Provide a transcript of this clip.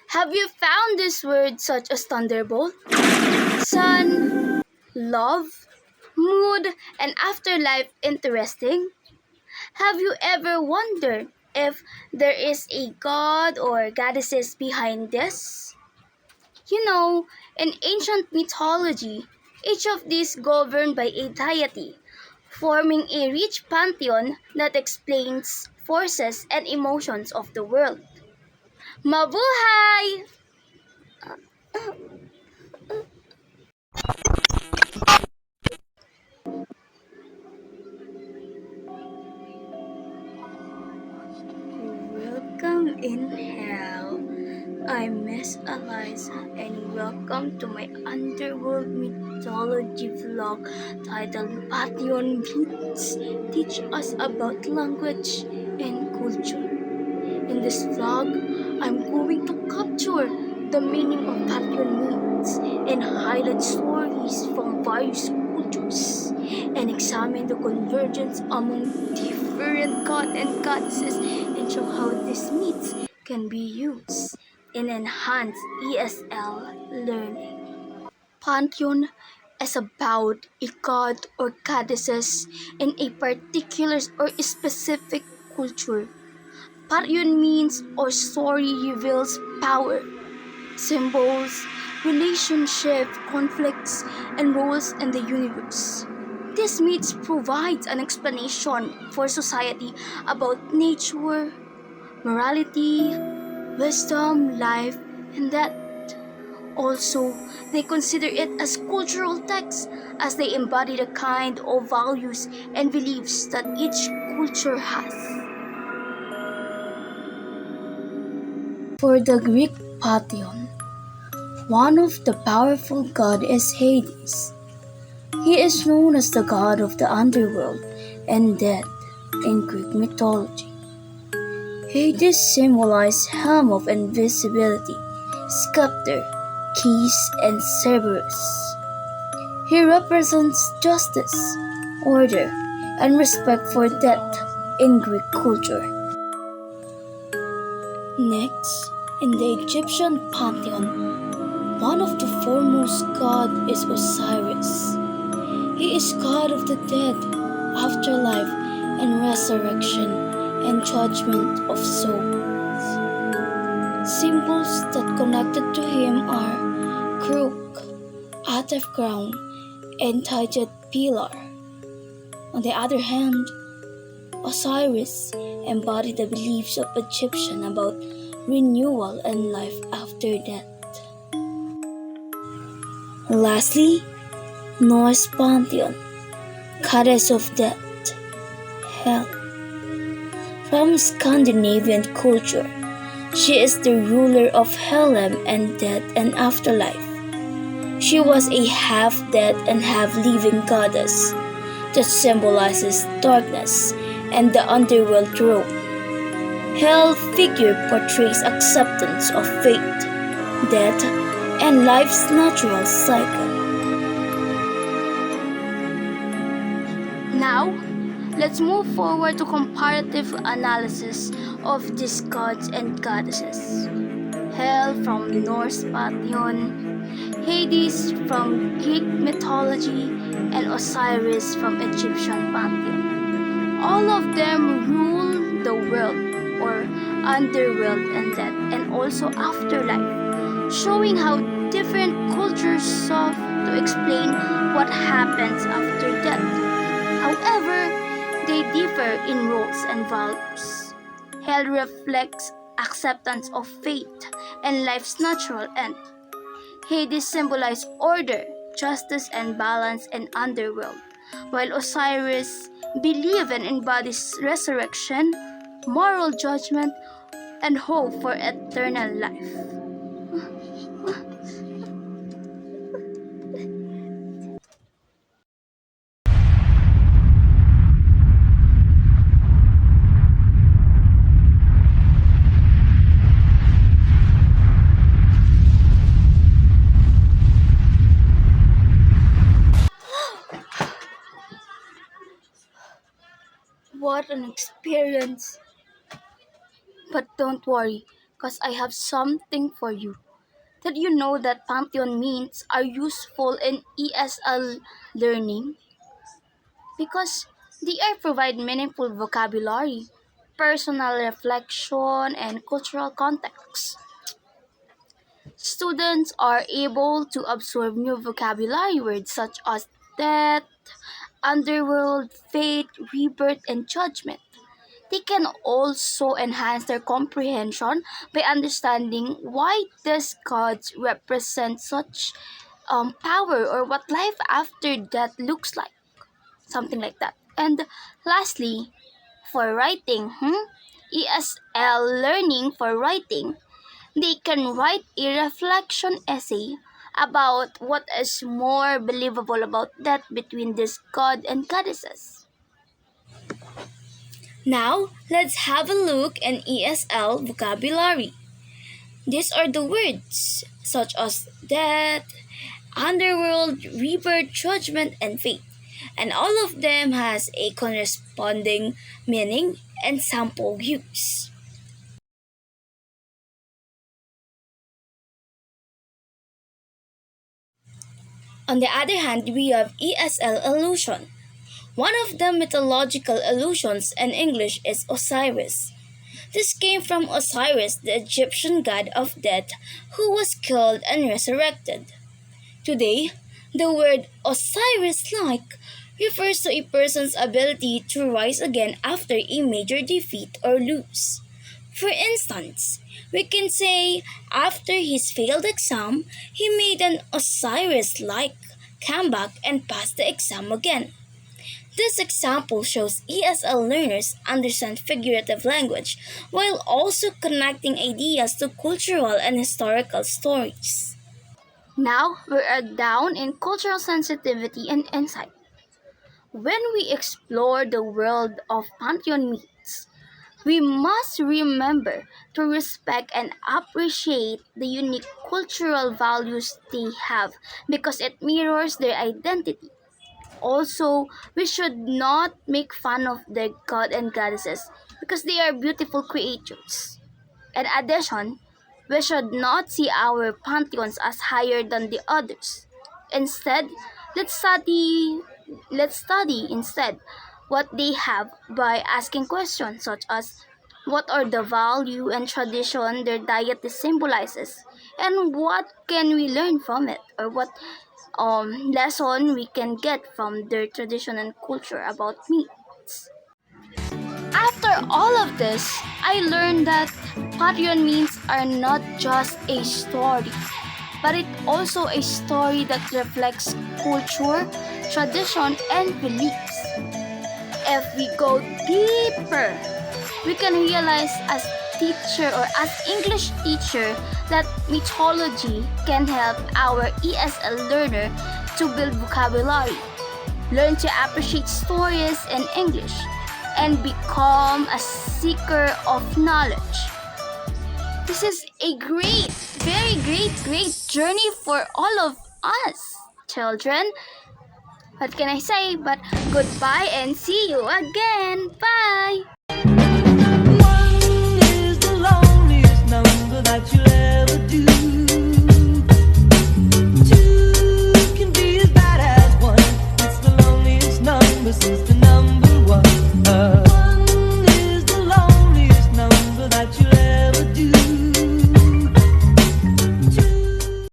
Have you found this word such as thunderbolt, sun, love, mood, and afterlife interesting? Have you ever wondered if there is a god or goddesses behind this? In ancient mythology, each of these governed by a deity, forming a rich pantheon that explains forces and emotions of the world. Mabuhay! Welcome in hell. I'm Miss Eliza and welcome to my underworld mythology vlog titled Pantheon Beats Teach Us About Language and Culture. In this vlog, I'm going to capture the meaning of Pantheon myths and highlight stories from various cultures and examine the convergence among different god and goddesses and show how these myths can be used in enhanced ESL learning. Pantheon is about a god or goddesses in a particular or specific culture. Pantheon means or story reveals power, symbols, relationship, conflicts, and roles in the universe. This myth provides an explanation for society about nature, morality, wisdom, life, and death. Also, they consider it as cultural text as they embody the kind of values and beliefs that each culture has. For the Greek Pantheon, one of the powerful gods is Hades. He is known as the god of the underworld and death in Greek mythology. Hades symbolizes helm of invisibility, scepter, keys, and Cerberus. He represents justice, order, and respect for death in Greek culture. Next, in the Egyptian pantheon, one of the foremost gods is Osiris. He is god of the dead, afterlife, and resurrection and judgment of souls. Symbols that connected to him are crook, out of crown, and tied pillar. On the other hand, Osiris embodied the beliefs of Egyptians about renewal and life after death. Lastly, Norse Pantheon, goddess of death, hell. From Scandinavian culture, she is the ruler of Helheim and death and afterlife. She was a half-dead and half-living goddess that symbolizes darkness and the underworld role. Hell figure portrays acceptance of fate, death, and life's natural cycle. Now, let's move forward to comparative analysis of these gods and goddesses. Hell from Norse Pantheon, Hades from Greek mythology, and Osiris from Egyptian Pantheon. All of them rule the world or underworld and death and also afterlife, showing how different cultures sought to explain what happens after death. However, they differ in roles and values. Hell reflects acceptance of fate and life's natural end. Hades symbolizes order, justice, and balance in underworld, while Osiris believes and embodies resurrection, moral judgment, and hope for eternal life. What an experience! But don't worry, because I have something for you. Did you know that Pantheon means are useful in ESL learning? Because they are provide meaningful vocabulary, personal reflection, and cultural context. Students are able to absorb new vocabulary words such as death, underworld, fate, rebirth, and judgment. They can also enhance their comprehension by understanding why these gods represent such power or what life after death looks like, something like that. And lastly, for writing, ESL learning for writing, they can write a reflection essay about what is more believable about death between this god and goddesses. Now, let's have a look at ESL vocabulary. These are the words such as death, underworld, rebirth, judgment, and fate. And all of them has a corresponding meaning and sample use. On the other hand, we have ESL illusion. One of the mythological illusions in English is Osiris. This came from Osiris, the Egyptian god of death, who was killed and resurrected. Today, the word Osiris like refers to a person's ability to rise again after a major defeat or lose. For instance, we can say after his failed exam, he made an Osiris like comeback and passed the exam again. This example shows ESL learners understand figurative language while also connecting ideas to cultural and historical stories. Now we are down in cultural sensitivity and insight. When we explore the world of Pantheon myths, we must remember to respect and appreciate the unique cultural values they have because it mirrors their identity. Also, we should not make fun of their god and goddesses because they are beautiful creatures. In addition, we should not see our pantheons as higher than the others. Instead, let's study let's study instead what they have by asking questions such as what are the value and tradition their deity symbolizes and what can we learn from it or what lesson we can get from their tradition and culture about meats. After all of this, I learned that Pantheon means are not just a story, but it also a story that reflects culture, tradition, and beliefs. If we go deeper, we can realize as teacher or as English teacher that mythology can help our ESL learner to build vocabulary, learn to appreciate stories in English, and become a seeker of knowledge. This is a great, very great journey for all of us, children. What can I say but goodbye and see you again. Bye! One is the loneliest number that you'll ever do. Two can be as bad as one. It's the loneliest number since the number one.